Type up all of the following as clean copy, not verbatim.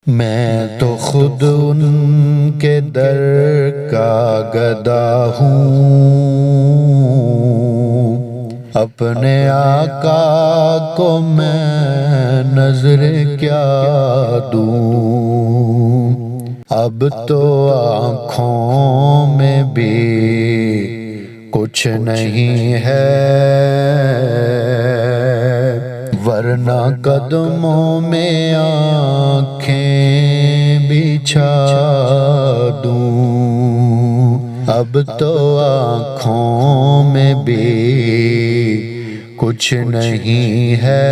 میں تو خود ان کے در کا گدا ہوں، اپنے آقا کو میں نظر کیا دوں۔ اب تو آنکھوں میں بھی کچھ نہیں ہے، ورنہ قدموں میں آنکھیں بچھا دوں۔ اب تو آنکھوں میں بھی کچھ نہیں ہے،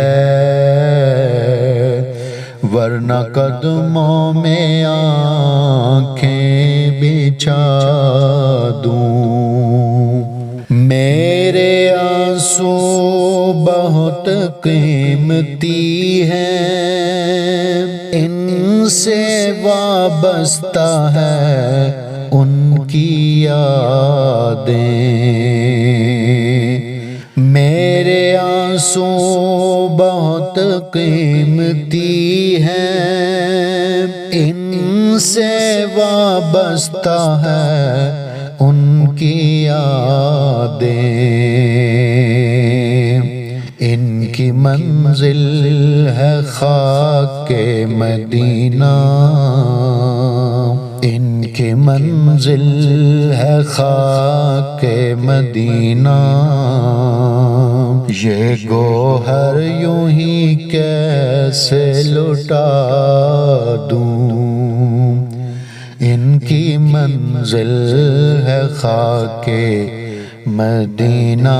ورنہ قدموں میں آنکھیں بچھا دوں۔ میرے آنسو بہت قیمتی ہیں، ان سے وابستہ ہے ان کی یادیں۔ میرے آنسو بہت قیمتی ہیں، ان سے وابستہ ہے ان کی یادیں۔ ان کی منزل ہے خاک مدینہ، ان کی منزل ہے خاک مدینہ۔ یہ گوہر یوں ہی کیسے لٹا دوں، ان کی منزل ہے خاک مدینہ۔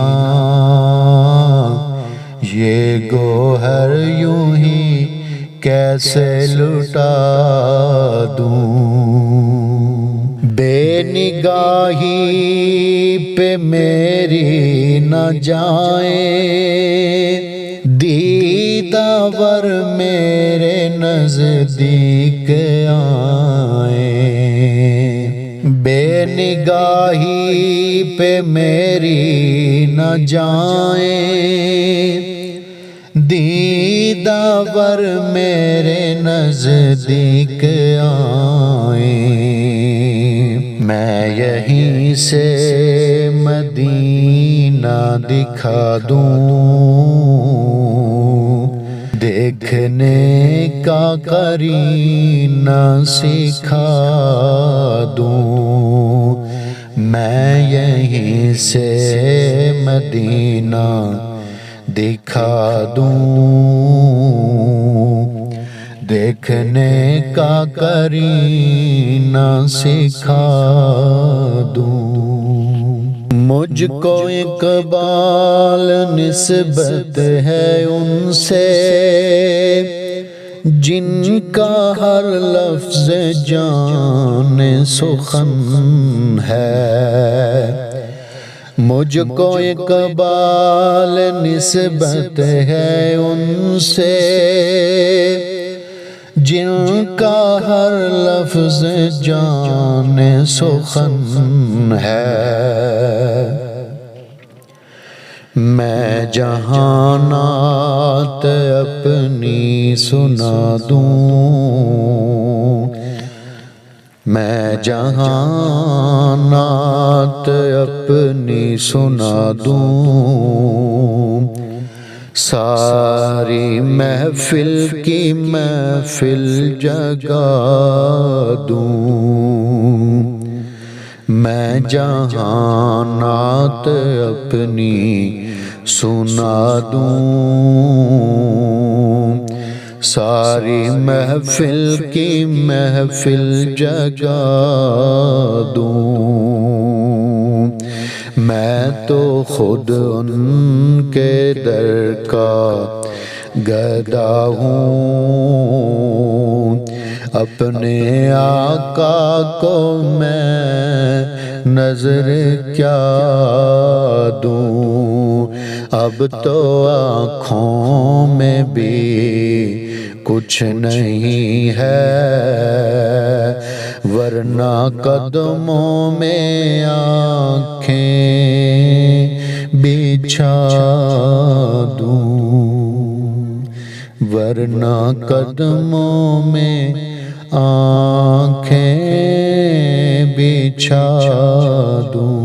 یہ گوہر یوں ہی کیسے لٹا دوں۔ بے نگاہی پہ میری نہ جائیں، دیداور میرے نزدیک آئیں۔ بے نگاہی پہ میری نہ جائیں، دیداور میرے نزدیک آئیں۔ میں یہیں سے مدینہ دکھا دوں، دیکھنے کا قرینہ سکھا دوں۔ میں یہیں سے مدینہ دکھا دوں، دیکھنے کا قرینہ سکھا دوں۔ مجھ کو اقبال نسبت ہے ان سے، جن کا ہر لفظ جان سخن ہے۔ مجھ کو اقبال نسبت ہے ان سے، جن کا ہر لفظ جان سخن ہے۔ میں جہانات اپنی سنا دوں، میں جہانات اپنی سنا دوں، ساری محفل کی محفل جگا دوں۔ میں جہانات اپنی سنا دوں، ساری محفل کی محفل جگا دوں۔ میں تو خود ان کے در کا گدا ہوں، اپنے آقا کو میں نظر کیا دوں۔ اب تو آنکھوں میں بھی کچھ نہیں ہے، ورنہ قدموں میں آنکھیں بچھا دوں، ورنہ قدموں میں آنکھیں بچھا دوں